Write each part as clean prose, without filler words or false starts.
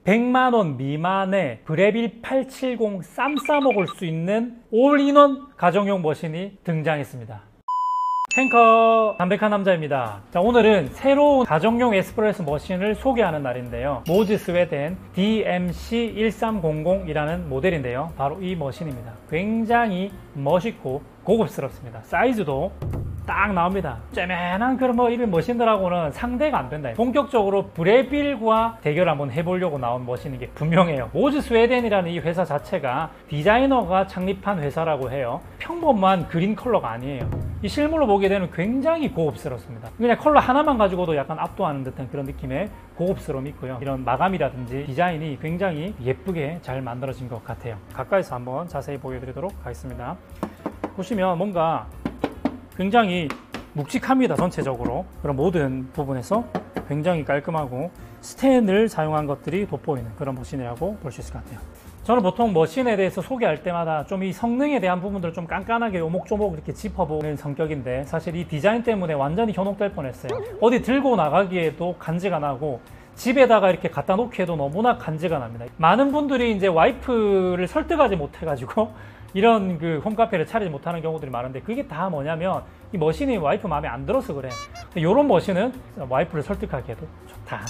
100만원 미만의 브레빌 870 쌈 싸먹을 수 있는 올인원 가정용 머신이 등장했습니다. 탱커 담백한 남자입니다. 자, 오늘은 새로운 가정용 에스프레소 머신을 소개하는 날인데요. 모즈 스웨덴 DMC1300이라는 모델인데요. 바로 이 머신입니다. 굉장히 멋있고 고급스럽습니다. 사이즈도 딱 나옵니다. 쬐맨한 그런 이런 머신들하고는 상대가 안 된다. 본격적으로 브레빌과 대결 한번 해보려고 나온 머신인 게 분명해요. 모즈 스웨덴이라는 이 회사 자체가 디자이너가 창립한 회사라고 해요. 평범한 그린 컬러가 아니에요. 이 실물로 보게 되면 굉장히 고급스럽습니다. 그냥 컬러 하나만 가지고도 약간 압도하는 듯한 그런 느낌의 고급스러움이 있고요. 이런 마감이라든지 디자인이 굉장히 예쁘게 잘 만들어진 것 같아요. 가까이서 한번 자세히 보여드리도록 하겠습니다. 보시면 뭔가 굉장히 묵직합니다. 전체적으로 그런 모든 부분에서 굉장히 깔끔하고 스텐을 사용한 것들이 돋보이는 그런 머신이라고 볼 수 있을 것 같아요. 저는 보통 머신에 대해서 소개할 때마다 좀 이 성능에 대한 부분들을 좀 깐깐하게 오목조목 이렇게 짚어보는 성격인데, 사실 이 디자인 때문에 완전히 현혹될 뻔했어요. 어디 들고 나가기에도 간지가 나고 집에다가 이렇게 갖다 놓기에도 너무나 간지가 납니다. 많은 분들이 이제 와이프를 설득하지 못해가지고 이런 그 홈카페를 차리지 못하는 경우들이 많은데, 그게 다 뭐냐면 이 머신이 와이프 마음에 안 들어서 그래. 이런 머신은 와이프를 설득하기에도 좋다.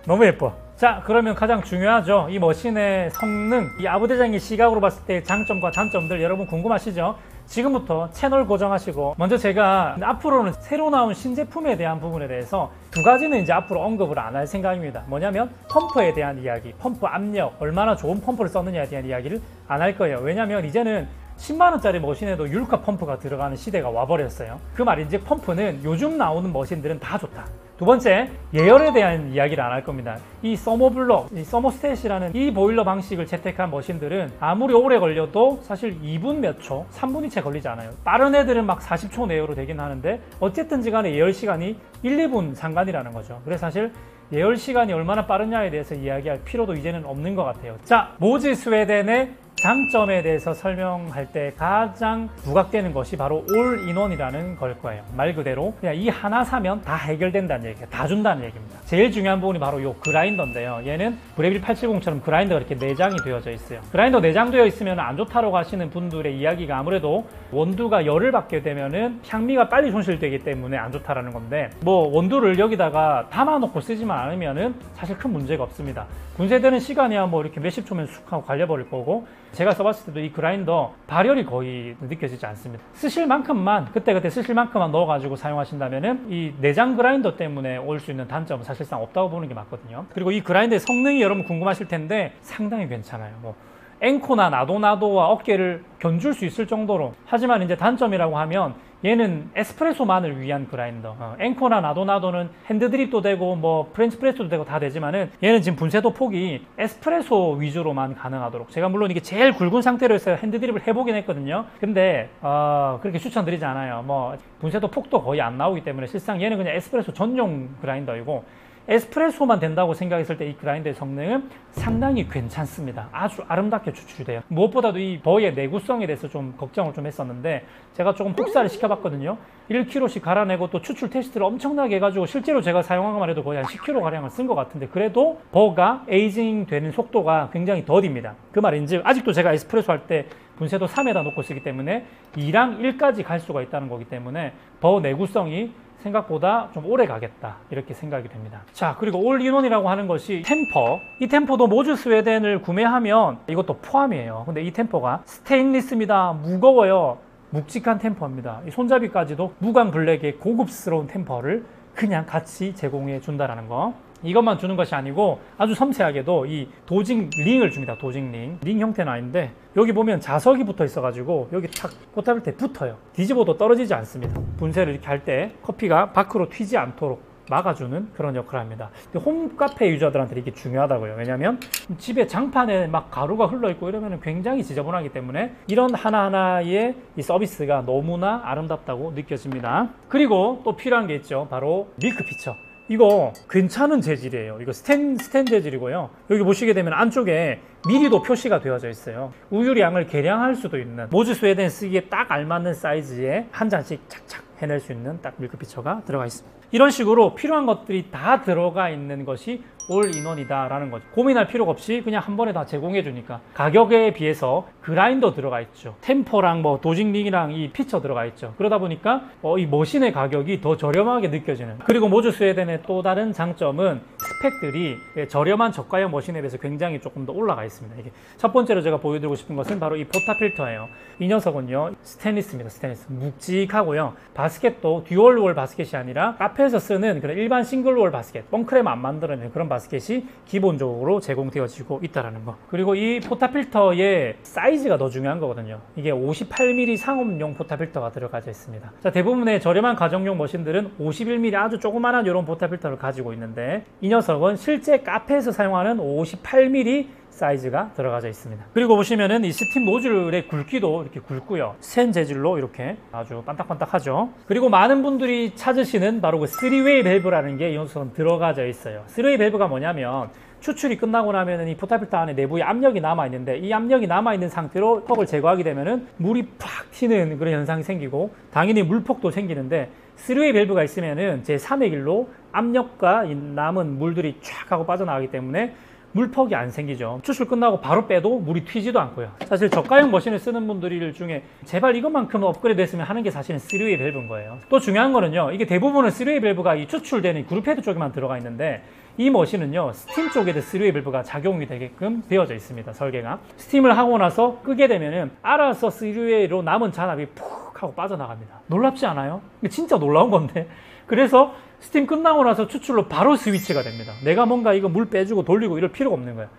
너무 예뻐. 자, 그러면 가장 중요하죠. 이 머신의 성능, 이 아부대장의 시각으로 봤을 때 장점과 단점들 여러분 궁금하시죠? 지금부터 채널 고정하시고, 먼저 제가 앞으로는 새로 나온 신제품에 대한 부분에 대해서 두 가지는 이제 앞으로 언급을 안 할 생각입니다. 뭐냐면 펌프에 대한 이야기, 펌프 압력, 얼마나 좋은 펌프를 썼느냐에 대한 이야기를 안 할 거예요. 왜냐면 이제는 10만원짜리 머신에도 유lucca 펌프가 들어가는 시대가 와버렸어요. 그 말인즉 펌프는 요즘 나오는 머신들은 다 좋다. 두 번째, 예열에 대한 이야기를 안 할 겁니다. 이 서머블럭, 이 서머스탯이라는 이 보일러 방식을 채택한 머신들은 아무리 오래 걸려도 사실 2분 몇 초, 3분이 채 걸리지 않아요. 빠른 애들은 막 40초 내외로 되긴 하는데 어쨌든지 간에 예열 시간이 1, 2분 상관이라는 거죠. 그래서 사실 예열 시간이 얼마나 빠르냐에 대해서 이야기할 필요도 이제는 없는 것 같아요. 자, 모즈 스웨덴의 장점에 대해서 설명할 때 가장 부각되는 것이 바로 올인원이라는 걸 거예요. 말 그대로 그냥 이 하나 사면 다 해결된다는 얘기가, 다 준다는 얘기입니다. 제일 중요한 부분이 바로 이 그라인더인데요. 얘는 브레빌 870처럼 그라인더가 이렇게 내장이 되어져 있어요. 그라인더 내장되어 있으면 안 좋다고 하시는 분들의 이야기가 아무래도 원두가 열을 받게 되면은 향미가 빨리 손실되기 때문에 안 좋다라는 건데, 뭐 원두를 여기다가 담아놓고 쓰지만 않으면은 사실 큰 문제가 없습니다. 분쇄되는 시간이야 뭐 이렇게 몇십 초면 쑥 하고 갈려버릴 거고, 제가 써봤을 때도 이 그라인더 발열이 거의 느껴지지 않습니다. 쓰실 만큼만, 그때그때 쓰실 만큼만 넣어가지고 사용하신다면은 이 내장 그라인더 때문에 올 수 있는 단점은 사실상 없다고 보는 게 맞거든요. 그리고 이 그라인더의 성능이 여러분 궁금하실 텐데 상당히 괜찮아요. 뭐 앵코나 나도나도와 어깨를 견줄 수 있을 정도로. 하지만 이제 단점이라고 하면 얘는 에스프레소만을 위한 그라인더. 앵코나 나도나도는 핸드드립도 되고 뭐 프렌치 프레스도 되고 다 되지만은 얘는 지금 분쇄도 폭이 에스프레소 위주로만 가능하도록, 제가 물론 이게 제일 굵은 상태로 해서 핸드드립을 해보긴 했거든요. 근데 그렇게 추천드리지 않아요. 뭐 분쇄도 폭도 거의 안 나오기 때문에 실상 얘는 그냥 에스프레소 전용 그라인더이고, 에스프레소만 된다고 생각했을 때 이 그라인더의 성능은 상당히 괜찮습니다. 아주 아름답게 추출돼요. 무엇보다도 이 버의 내구성에 대해서 좀 걱정을 좀 했었는데, 제가 조금 복사를 시켜봤거든요. 1kg씩 갈아내고 또 추출 테스트를 엄청나게 해가지고 실제로 제가 사용한 것만 해도 거의 한 10kg 가량을 쓴 것 같은데, 그래도 버가 에이징 되는 속도가 굉장히 더딥니다. 그 말인지 아직도 제가 에스프레소 할 때 분쇄도 3에다 놓고 쓰기 때문에 2랑 1까지 갈 수가 있다는 거기 때문에 버 내구성이 생각보다 좀 오래 가겠다, 이렇게 생각이 됩니다. 자, 그리고 올인원이라고 하는 것이 템퍼. 이 템퍼도 모즈 스웨덴을 구매하면 이것도 포함이에요. 근데 이 템퍼가 스테인리스입니다. 무거워요. 묵직한 템퍼입니다. 이 손잡이까지도 무광 블랙의 고급스러운 템퍼를 그냥 같이 제공해 준다라는 거. 이것만 주는 것이 아니고 아주 섬세하게도 이 도징 링을 줍니다. 도징 링 형태는 아닌데 여기 보면 자석이 붙어 있어가지고 여기 탁 꽂잡을 때 붙어요. 뒤집어도 떨어지지 않습니다. 분쇄를 이렇게 할 때 커피가 밖으로 튀지 않도록 막아주는 그런 역할을 합니다. 홈카페 유저들한테 이게 중요하다고요. 왜냐하면 집에 장판에 막 가루가 흘러있고 이러면 굉장히 지저분하기 때문에 이런 하나하나의 이 서비스가 너무나 아름답다고 느껴집니다. 그리고 또 필요한 게 있죠. 바로 밀크피처. 이거 괜찮은 재질이에요. 이거 스텐 재질이고요. 여기 보시게 되면 안쪽에 미리도 표시가 되어져 있어요. 우유량을 계량할 수도 있는, 모즈 스웨덴 쓰기에 딱 알맞는 사이즈에 한 잔씩 착착 해낼 수 있는 딱 밀크피처가 들어가 있습니다. 이런 식으로 필요한 것들이 다 들어가 있는 것이 올인원이다 라는 거죠. 고민할 필요가 없이 그냥 한 번에 다 제공해 주니까. 가격에 비해서 그라인더 들어가 있죠. 템퍼랑 뭐 도직링이랑 이 피처 들어가 있죠. 그러다 보니까 이 머신의 가격이 더 저렴하게 느껴지는. 그리고 모주 스웨덴의 또 다른 장점은 스펙들이 저렴한 저가형 머신에 비해서 굉장히 조금 더 올라가 있습니다. 이게 첫 번째로 제가 보여드리고 싶은 것은 바로 이 포타 필터예요. 이 녀석은요 스테인리스입니다. 스테인리스 묵직하고요. 바스켓도 듀얼월 바스켓이 아니라 카페에서 쓰는 그런 일반 싱글월 바스켓, 뻥크레만 안 만들어내는 그런 바스켓이 기본적으로 제공되어지고 있다는 거. 그리고 이 포타 필터의 사이즈가 더 중요한 거거든요. 이게 58mm 상업용 포타 필터가 들어가져 있습니다. 자, 대부분의 저렴한 가정용 머신들은 51mm 아주 조그만한 이런 포타 필터를 가지고 있는데 이 녀석은 실제 카페에서 사용하는 58mm 사이즈가 들어가져 있습니다. 그리고 보시면은 이 스팀 노즐의 굵기도 이렇게 굵고요. 센 재질로 이렇게 아주 반딱반딱하죠. 그리고 많은 분들이 찾으시는 바로 그 3웨이 밸브라는 게 이 녀석은 들어가져 있어요. 3웨이 밸브가 뭐냐면 추출이 끝나고 나면은 이 포타 필터 안에 내부에 압력이 남아 있는데 이 압력이 남아 있는 상태로 퍽을 제거하게 되면은 물이 팍 튀는 그런 현상이 생기고 당연히 물폭도 생기는데 3웨이 밸브가 있으면은 제3의 길로 압력과 이 남은 물들이 쫙 하고 빠져나가기 때문에 물퍽이 안 생기죠. 추출 끝나고 바로 빼도 물이 튀지도 않고요. 사실 저가형 머신을 쓰는 분들 중에 제발 이것만큼 업그레이드 했으면 하는 게 사실은 3웨이 밸브인 거예요. 또 중요한 거는요, 이게 대부분은 3웨이 밸브가 이 추출되는 그룹 헤드 쪽에만 들어가 있는데 이 머신은요 스팀 쪽에도 3웨이 밸브가 작용이 되게끔 되어져 있습니다. 설계가. 스팀을 하고 나서 끄게 되면은 알아서 3웨이로 남은 잔압이 푹 하고 빠져나갑니다. 놀랍지 않아요? 이게 진짜 놀라운 건데. 그래서 스팀 끝나고 나서 추출로 바로 스위치가 됩니다. 내가 뭔가 이거 물 빼주고 돌리고 이럴 필요가 없는 거예요.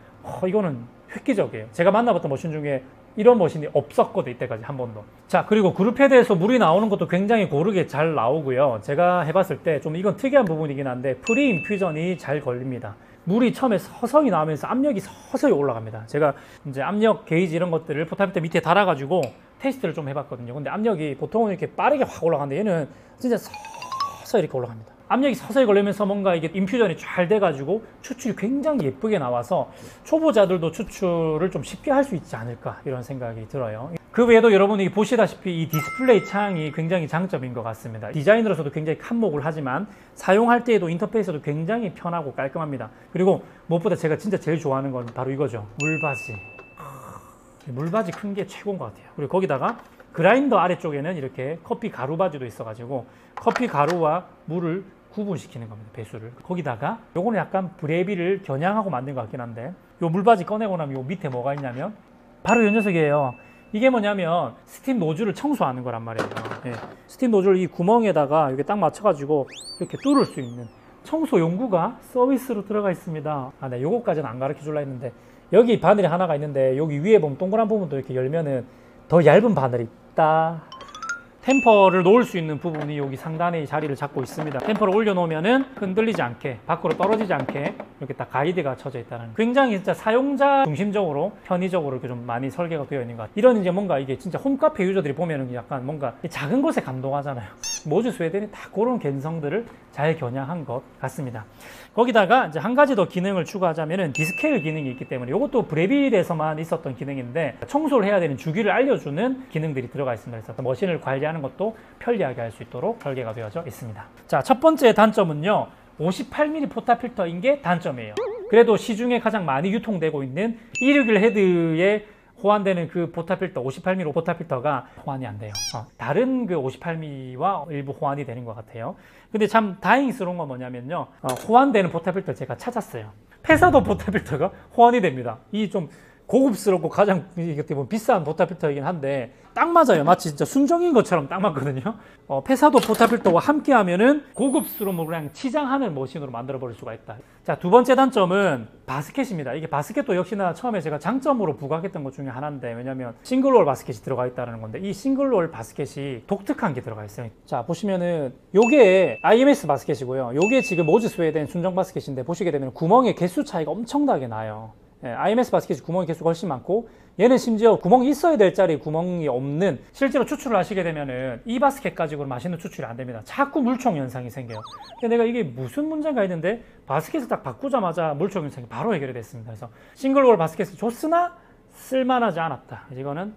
이거는 획기적이에요. 제가 만나봤던 머신 중에 이런 머신이 없었거든, 이때까지 한 번도. 자, 그리고 그룹 헤드에서 물이 나오는 것도 굉장히 고르게 잘 나오고요. 제가 해봤을 때 좀 이건 특이한 부분이긴 한데 프리 인퓨전이 잘 걸립니다. 물이 처음에 서서히 나오면서 압력이 서서히 올라갑니다. 제가 이제 압력 게이지 이런 것들을 포타필터 밑에 달아가지고 테스트를 좀 해봤거든요. 근데 압력이 보통은 이렇게 빠르게 확 올라가는데 얘는 진짜 서서히 이렇게 올라갑니다. 압력이 서서히 걸리면서 뭔가 이게 인퓨전이 잘 돼가지고 추출이 굉장히 예쁘게 나와서 초보자들도 추출을 좀 쉽게 할 수 있지 않을까 이런 생각이 들어요. 그 외에도 여러분이 보시다시피 이 디스플레이 창이 굉장히 장점인 것 같습니다. 디자인으로서도 굉장히 칸목을 하지만 사용할 때에도 인터페이스도 굉장히 편하고 깔끔합니다. 그리고 무엇보다 제가 진짜 제일 좋아하는 건 바로 이거죠. 물바지. 물바지 큰 게 최고인 것 같아요. 그리고 거기다가 그라인더 아래쪽에는 이렇게 커피 가루 바지도 있어가지고 커피 가루와 물을 구분시키는 겁니다. 배수를. 거기다가 요거는 약간 브레비를 겨냥하고 만든 것 같긴 한데 요 물바지 꺼내고 나면 요 밑에 뭐가 있냐면 바로 이 녀석이에요. 이게 뭐냐면 스팀 노즐을 청소하는 거란 말이에요. 예. 스팀 노즐 이 구멍에다가 이렇게 딱 맞춰가지고 이렇게 뚫을 수 있는 청소 용구가 서비스로 들어가 있습니다. 네, 요거까지는 안 가르쳐 줄라 했는데 여기 바늘이 하나가 있는데 여기 위에 보면 동그란 부분도 이렇게 열면은 더 얇은 바늘이 있다. 템퍼를 놓을 수 있는 부분이 여기 상단에 자리를 잡고 있습니다. 템퍼를 올려놓으면은 흔들리지 않게, 밖으로 떨어지지 않게 이렇게 딱 가이드가 쳐져 있다는, 굉장히 진짜 사용자 중심적으로 편의적으로 이렇게 좀 많이 설계가 되어 있는 것 같아요. 이런 이제 뭔가 이게 진짜 홈카페 유저들이 보면은 약간 뭔가 작은 것에 감동하잖아요. 모주 스웨덴이 다 그런 감성들을 잘 겨냥한 것 같습니다. 거기다가 이제 한 가지 더 기능을 추가하자면은 디스케일 기능이 있기 때문에 이것도 브레빌에서만 있었던 기능인데 청소를 해야 되는 주기를 알려주는 기능들이 들어가 있습니다. 그래서 머신을 관리하는 것도 편리하게 할 수 있도록 설계가 되어져 있습니다. 자, 첫 번째 단점은요, 58mm 포타 필터인 게 단점이에요. 그래도 시중에 가장 많이 유통되고 있는 261 헤드에 호환되는 그 포타 필터, 58mm 포타 필터가 호환이 안 돼요. 다른 그 58mm와 일부 호환이 되는 것 같아요. 근데 참 다행스러운 건 뭐냐면요, 호환되는 포타 필터 제가 찾았어요. 페사도 포타 필터가 호환이 됩니다. 이 좀 고급스럽고 가장 비싼 포타 필터이긴 한데 딱 맞아요. 마치 진짜 순정인 것처럼 딱 맞거든요. 페사도 포타 필터와 함께 하면은 고급스러움을 그냥 치장하는 머신으로 만들어 버릴 수가 있다. 자, 두 번째 단점은 바스켓입니다. 이게 바스켓도 역시나 처음에 제가 장점으로 부각했던 것 중에 하나인데, 왜냐면 싱글롤 바스켓이 들어가 있다는 건데 이 싱글롤 바스켓이 독특한 게 들어가 있어요. 자, 보시면은 요게 IMS 바스켓이고요. 요게 지금 모주 스웨덴 순정 바스켓인데 보시게 되면 구멍의 개수 차이가 엄청나게 나요. IMS 바스켓이 구멍의 개수가 훨씬 많고 얘는 심지어 구멍이 있어야 될 자리에 구멍이 없는, 실제로 추출을 하시게 되면은 이 바스켓 가지고는 맛있는 추출이 안 됩니다. 자꾸 물총 현상이 생겨요. 내가 이게 무슨 문제가 있는데 바스켓을 딱 바꾸자마자 물총 현상이 바로 해결이 됐습니다. 그래서 싱글롤 바스켓을 줬으나 쓸만하지 않았다. 이거는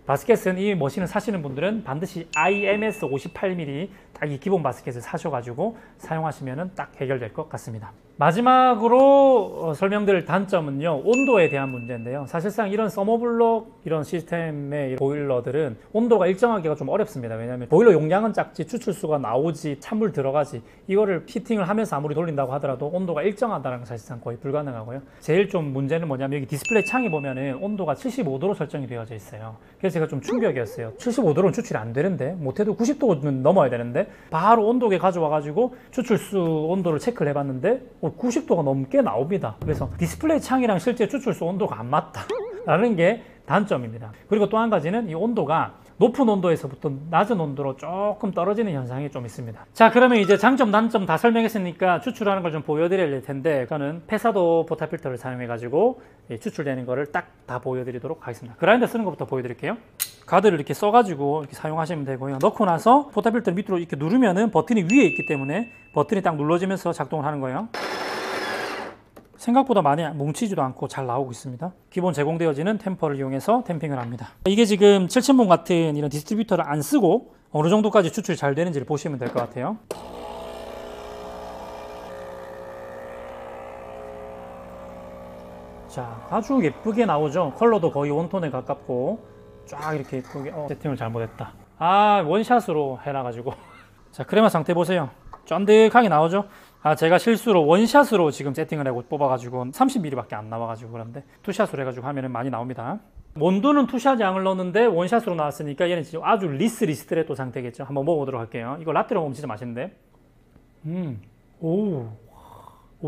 바스켓은, 이 머신을 사시는 분들은 반드시 IMS 58mm 딱 이 기본 바스켓을 사셔가지고 사용하시면 딱 해결될 것 같습니다. 마지막으로 설명드릴 단점은요, 온도에 대한 문제인데요. 사실상 이런 서머블록 이런 시스템의 보일러들은 온도가 일정하기가 좀 어렵습니다. 왜냐하면 보일러 용량은 작지 추출수가 나오지 찬물 들어가지, 이거를 히팅을 하면서 아무리 돌린다고 하더라도 온도가 일정하다는 건 사실상 거의 불가능하고요. 제일 좀 문제는 뭐냐면 여기 디스플레이 창에 보면은 온도가 75도로 설정이 되어져 있어요. 그래서 제가 좀 충격이었어요. 75도로는 추출이 안 되는데, 못해도 90도는 넘어야 되는데 바로 온도계 가져와 가지고 추출수 온도를 체크를 해봤는데 90도가 넘게 나옵니다. 그래서 디스플레이 창이랑 실제 추출수 온도가 안 맞다 라는 게 단점입니다. 그리고 또 한 가지는 이 온도가 높은 온도에서부터 낮은 온도로 조금 떨어지는 현상이 좀 있습니다. 자, 그러면 이제 장점 단점 다 설명했으니까 추출하는 걸 좀 보여드려야 될 텐데, 저는 페사도 포타 필터를 사용해 가지고 추출되는 거를 딱 다 보여드리도록 하겠습니다. 그라인더 쓰는 것부터 보여드릴게요. 가드를 이렇게 써가지고 이렇게 사용하시면 되고요. 넣고 나서 포타 필터 밑으로 이렇게 누르면은 버튼이 위에 있기 때문에 버튼이 딱 눌러지면서 작동을 하는 거예요. 생각보다 많이 뭉치지도 않고 잘 나오고 있습니다. 기본 제공되어지는 템퍼를 이용해서 템핑을 합니다. 이게 지금 7000본 같은 이런 디스트리뷰터를 안 쓰고 어느 정도까지 추출이 잘 되는지를 보시면 될 것 같아요. 자, 아주 예쁘게 나오죠. 컬러도 거의 원톤에 가깝고 쫙 이렇게 예쁘게. 세팅을 잘못했다. 원샷으로 해놔가지고. 자, 크레마 상태 보세요. 쫀득하게 나오죠. 제가 실수로 원샷으로 지금 세팅을 하고 뽑아가지고 30mm 밖에 안 나와가지고 그런데 투샷으로 해가지고 하면은 많이 나옵니다. 몬드는 투샷 양을 넣었는데 원샷으로 나왔으니까 얘는 진짜 아주 리스트레또 상태겠죠. 한번 먹어보도록 할게요. 이거 라떼로 먹으면 진짜 맛있는데. 오,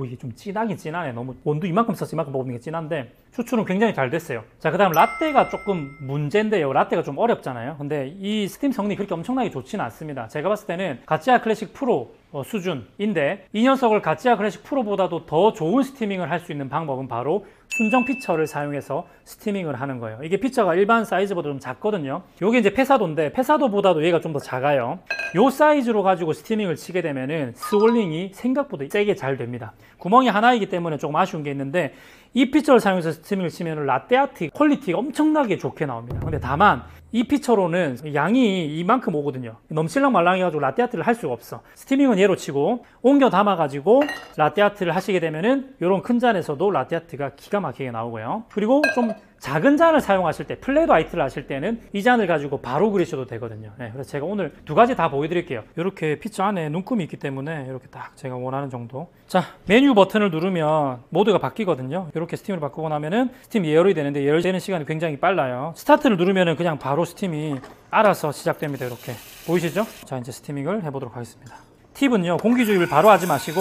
이게 좀 진하긴 진하네. 너무 원두 이만큼 써서 이만큼 먹으면 진한데 추출은 굉장히 잘 됐어요. 자, 그 다음 라떼가 조금 문제인데요. 라떼가 좀 어렵잖아요. 근데 이 스팀 성능이 그렇게 엄청나게 좋지는 않습니다. 제가 봤을 때는 가찌아 클래식 프로 수준인데, 이 녀석을 가찌아 클래식 프로보다도 더 좋은 스티밍을 할 수 있는 방법은 바로 순정 피처를 사용해서 스티밍을 하는 거예요. 이게 피처가 일반 사이즈보다 좀 작거든요. 요게 이제 페사도인데 페사도보다도 얘가 좀 더 작아요. 요 사이즈로 가지고 스티밍을 치게 되면은 스월링이 생각보다 세게 잘 됩니다. 구멍이 하나이기 때문에 조금 아쉬운 게 있는데, 이 피처를 사용해서 스티밍을 치면 라떼아트 퀄리티가 엄청나게 좋게 나옵니다. 근데 다만 이 피처로는 양이 이만큼 오거든요. 넘칠랑 말랑 해가지고 라떼아트를 할 수가 없어. 스티밍은 얘로 치고 옮겨 담아가지고 라떼아트를 하시게 되면은 이런 큰 잔에서도 라떼아트가 기가 막히게 나오고요. 그리고 좀 작은 잔을 사용하실 때, 플랫 화이트를 하실 때는 이 잔을 가지고 바로 그리셔도 되거든요. 그래서 제가 오늘 두 가지 다 보여드릴게요. 이렇게 피처 안에 눈금이 있기 때문에 이렇게 딱 제가 원하는 정도. 자, 메뉴 버튼을 누르면 모드가 바뀌거든요. 이렇게 스팀으로 바꾸고 나면은 스팀 예열이 되는데, 예열되는 시간이 굉장히 빨라요. 스타트를 누르면은 그냥 바로 스팀이 알아서 시작됩니다. 이렇게 보이시죠? 자, 이제 스티밍을 해보도록 하겠습니다. 팁은요, 공기 주입을 바로 하지 마시고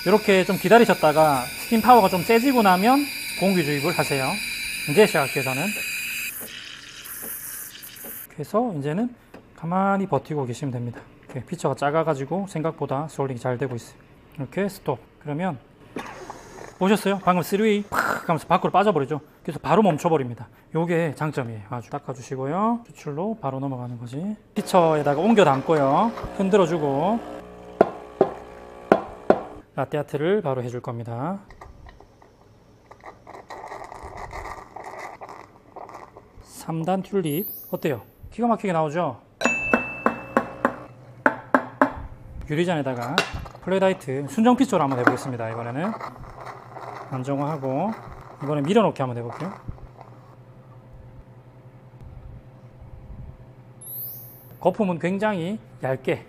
이렇게 좀 기다리셨다가 스팀 파워가 좀 세지고 나면 공기 주입을 하세요. 이제 시작할게요. 저는 그래서 이제는 가만히 버티고 계시면 됩니다. 이렇게 피처가 작아가지고 생각보다 스월링이 잘 되고 있어요. 이렇게 스톱. 그러면 보셨어요? 방금 3웨이 팍 하면서 밖으로 빠져버리죠. 그래서 바로 멈춰버립니다. 요게 장점이에요. 아주 닦아주시고요. 추출로 바로 넘어가는 거지. 피처에다가 옮겨 담고요. 흔들어주고 라떼아트를 바로 해줄 겁니다. 3단 튤립 어때요? 기가 막히게 나오죠? 유리잔에다가 플랫 화이트 순정 피처로 한번 해보겠습니다. 이번에는 안정화하고 이번에 밀어넣기 한번 해볼게요. 거품은 굉장히 얇게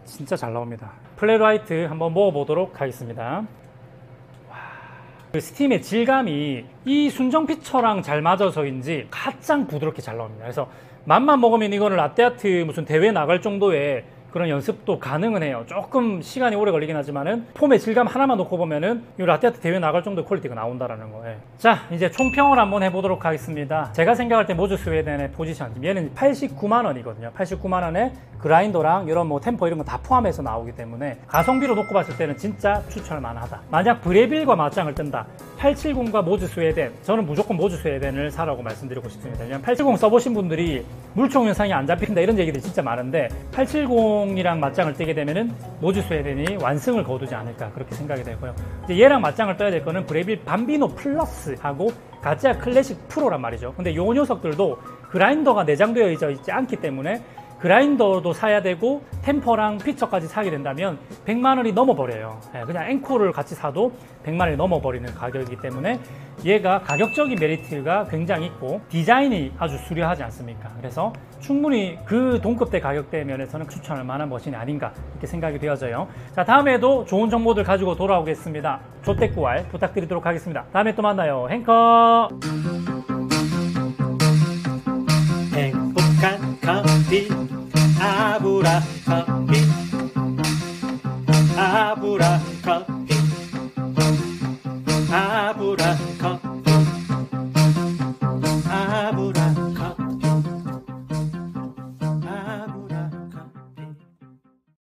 진짜 잘 나옵니다. 플랫 화이트 한번 먹어보도록 하겠습니다. 그 스팀의 질감이 이 순정 피처랑 잘 맞아서인지 가장 부드럽게 잘 나옵니다. 그래서 맛만 먹으면 이거는 라떼아트 무슨 대회 나갈 정도의 그런 연습도 가능은 해요. 조금 시간이 오래 걸리긴 하지만은 폼의 질감 하나만 놓고 보면은 이 라떼아트 대회 나갈 정도의 퀄리티가 나온다라는 거예요. 자, 이제 총평을 한번 해보도록 하겠습니다. 제가 생각할 때 모즈 스웨덴의 포지션, 얘는 89만 원이거든요. 89만 원에 그라인더랑 이런 뭐 템퍼 이런 거 다 포함해서 나오기 때문에 가성비로 놓고 봤을 때는 진짜 추천할 만하다. 만약 브레빌과 맞짱을 뜬다, 870과 모즈 스웨덴, 저는 무조건 모즈 스웨덴을 사라고 말씀드리고 싶습니다. 왜냐면 870 써보신 분들이 물총 현상이 안 잡힌다 이런 얘기들이 진짜 많은데, 870이랑 맞짱을 뜨게 되면은 모즈 스웨덴이 완승을 거두지 않을까 그렇게 생각이 되고요. 이제 얘랑 맞짱을 떠야 될 거는 브레빌 밤비노 플러스하고 가찌아 클래식 프로란 말이죠. 근데 요 녀석들도 그라인더가 내장되어 있지 않기 때문에 그라인더도 사야 되고 템퍼랑 피처까지 사게 된다면 100만 원이 넘어버려요. 그냥 앵콜을 같이 사도 100만 원이 넘어버리는 가격이기 때문에 얘가 가격적인 메리트가 굉장히 있고 디자인이 아주 수려하지 않습니까? 그래서 충분히 그 동급대 가격대 면에서는 추천할 만한 머신이 아닌가 이렇게 생각이 되어져요. 자, 다음에도 좋은 정보들 가지고 돌아오겠습니다. 조태꾸알 부탁드리도록 하겠습니다. 다음에 또 만나요. 행커. 행복한 커피 아브라 커피 아브라 커피 아브라 커피